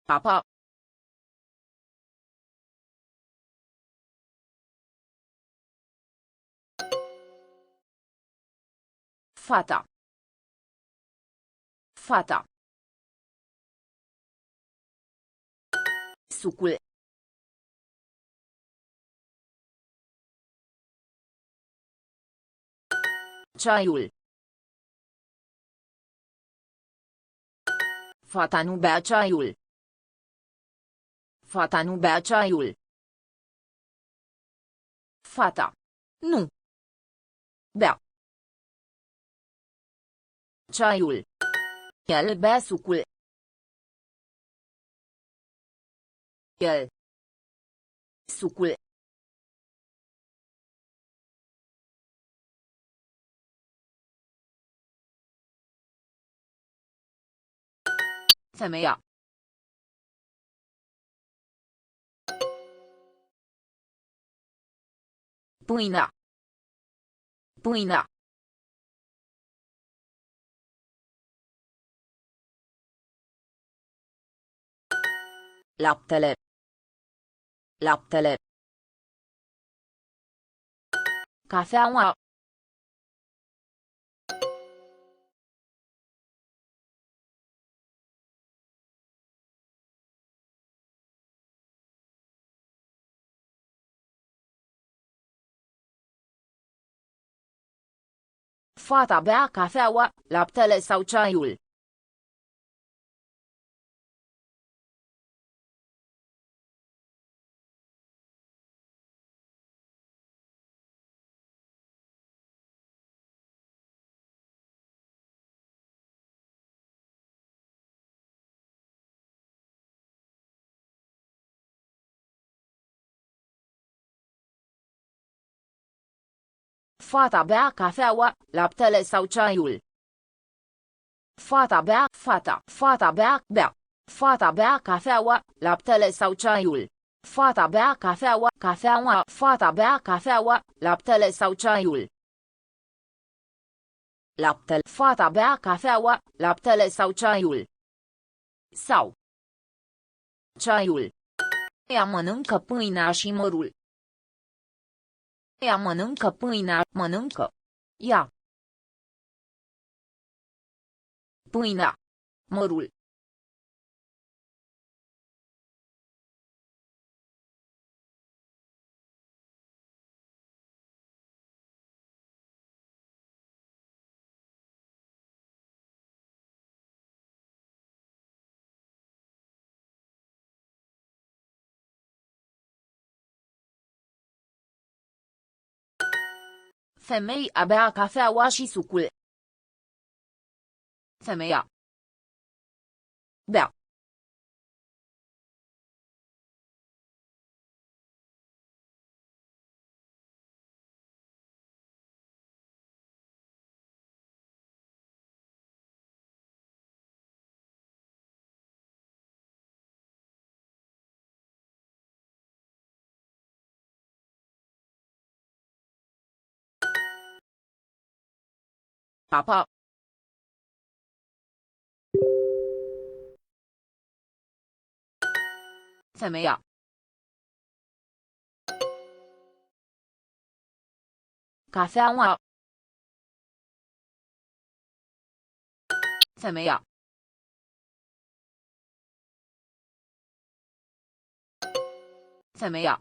Papa. Fata. Fata. Sucul. Ceaiul. Fata nu bea ceaiul. Fata nu bea ceaiul. Fata. Nu. Bea. Ceaiul. El bea sucul. El. Sucul. Femeia. Pâinea. Pâinea. Laptele. Laptele. Cafeaua. Fata bea cafeaua, laptele sau ceaiul. Fata bea cafeaua, laptele sau ceaiul. Fata bea, fata, fata bea, bea. Fata bea cafeaua, laptele sau ceaiul. Fata bea cafeaua, cafeaua, fata bea cafeaua, laptele sau ceaiul. Laptele, fata bea cafeaua, laptele sau ceaiul. Sau. Ceaiul. Ea mănâncă pâinea și mărul. Ea mănâncă pâinea, mănâncă. Ea. Pâinea. Mărul. Femei abia cafeaua și sucul. Femeia. Bea. Papa. Femeia. Cafeaua. Femeia. Femeia.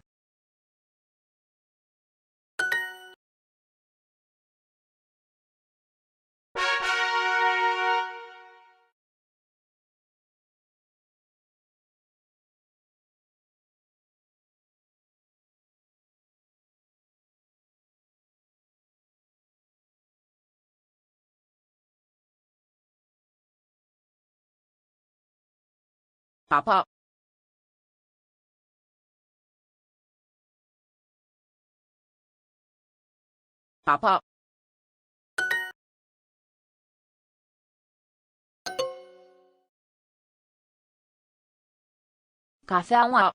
Papa. Papa. Cafeaua.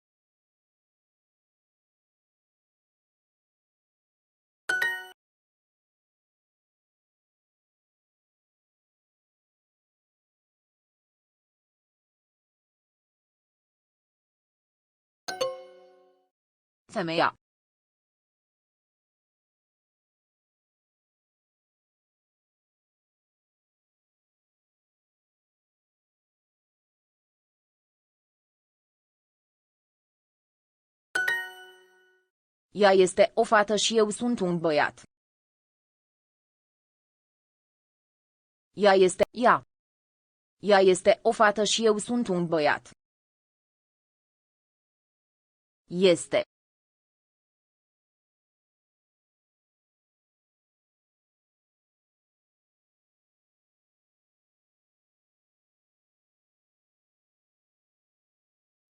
Femeia. Ea este o fată și eu sunt un băiat. Ea este ea. Ea este o fată și eu sunt un băiat. Este.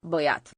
Băiat.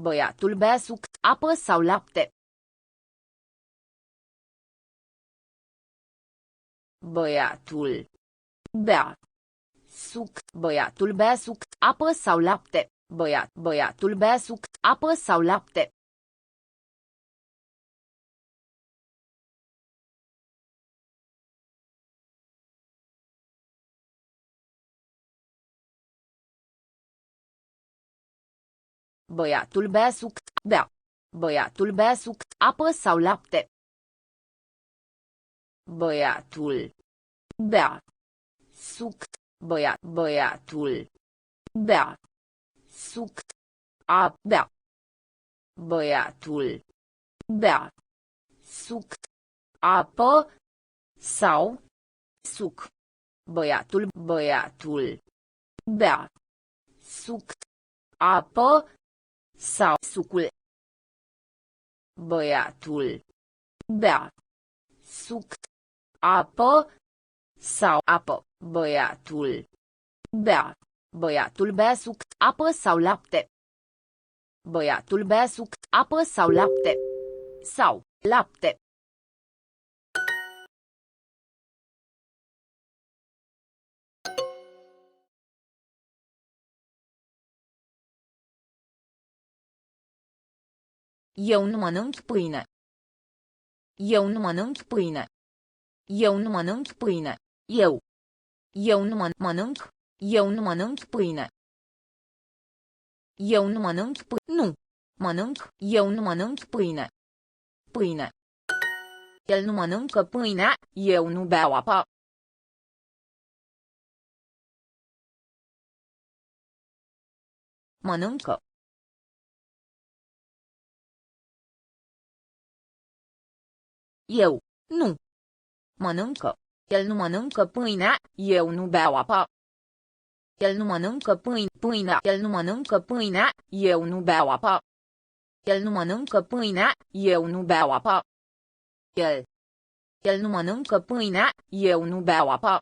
Băiatul bea suc, apă sau lapte. Băiatul bea suc. Băiatul bea suc, apă sau lapte. Băiatul bea suc, apă sau lapte. Băiatul bea suc, bea. Băiatul bea suc, apă sau lapte. Băiatul bea suc. Băiatul bea suc. A bea. Băiatul bea suc. Apă sau suc. Băiatul bea suc. Apă sau sucul. Băiatul bea suc. Apă sau apă. Băiatul bea. Băiatul bea suc, apă sau lapte. Băiatul bea suc, apă sau lapte. Sau lapte. Eu nu mănânc pâine. Eu nu mănânc pâine. Eu nu mănânc pâine. Eu nu mănânc. Eu nu mănânc pâine. Eu nu mănânc pâine. Nu. Mănânc. Eu nu mănânc pâine. Pâine. El nu mănâncă pâinea, eu nu beau apă. Mănâncă. Eu. Nu. Mănâncă. El nu mănâncă pâinea, eu nu beau apă. El nu mănâncă pâinea. El nu mănâncă pâinea, eu nu beau apă. El nu mănâncă pâinea, eu nu beau apă. El nu mănâncă pâinea, eu nu beau apă.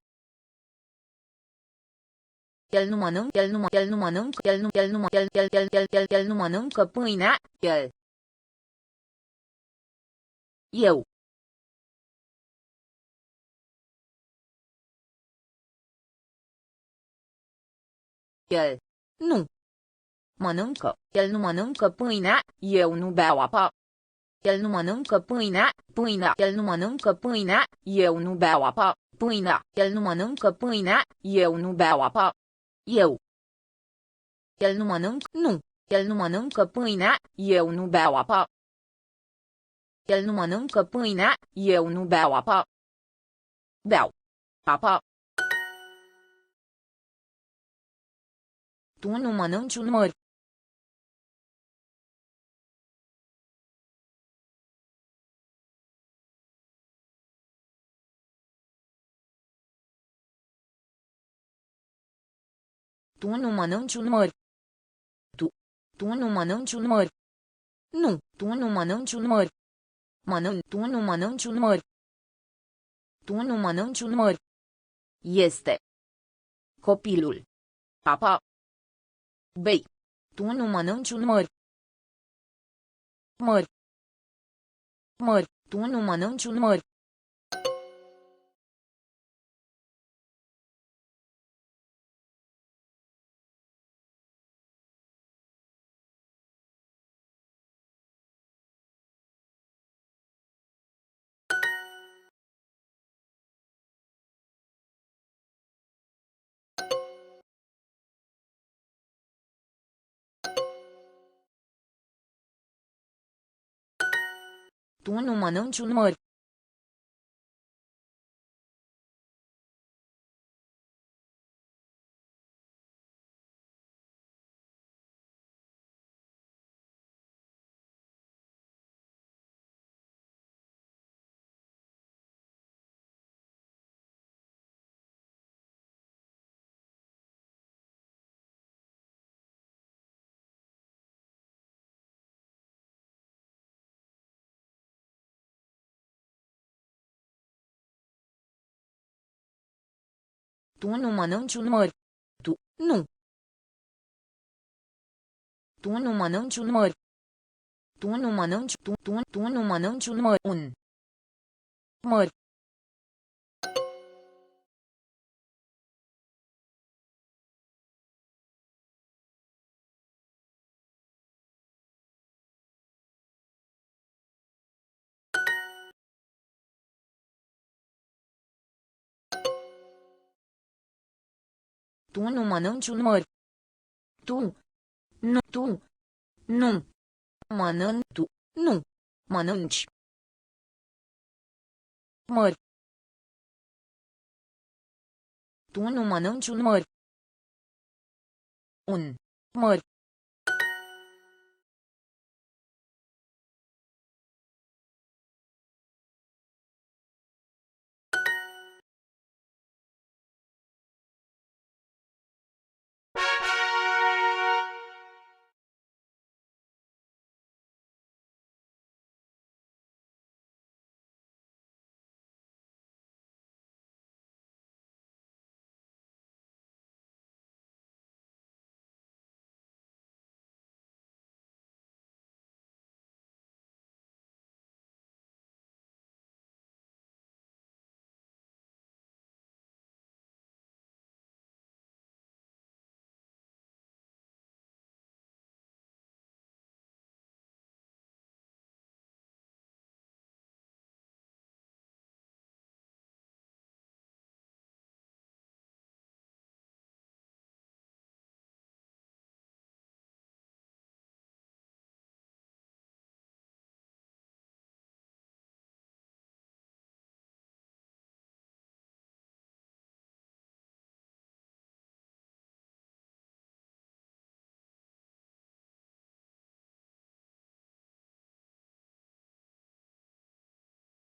El nu mănâncă. El nu mănâncă. El nu mănâncă pâinea, eu. El nu mănâncă. El nu mănâncă pâinea, eu nu beau apă. El nu mănâncă pâinea. El nu mănâncă pâinea, eu nu beau apă. El nu mănâncă pâinea, eu nu beau apă. Eu. El nu mănâncă. Nu. El nu mănâncă pâinea, eu nu beau apă. El nu mănâncă pâinea, eu nu beau apă. Beau apă. Tu nu mănânci un măr. Tu nu mănânci un măr. Tu nu mănânci un măr. Nu. Tu nu mănânci un măr. Tu nu mănânci un măr. Tu nu mănânci un măr. Este. Copilul. Papa. Bei. Tu nu mănânci un măr. Măr. Tu nu mănânci un măr. Tu nu mănânci un măr. Tu nu mănânci un măr. Tu, nu. Tu nu mănânci un măr. Tu nu mănânci, tu nu mănânci un măr. Un măr. Tu nu mănânci un măr. Tu, nu, tu, nu. Mănânci, tu, nu. Mănânci. Măr. Tu nu mănânci un măr. Un măr.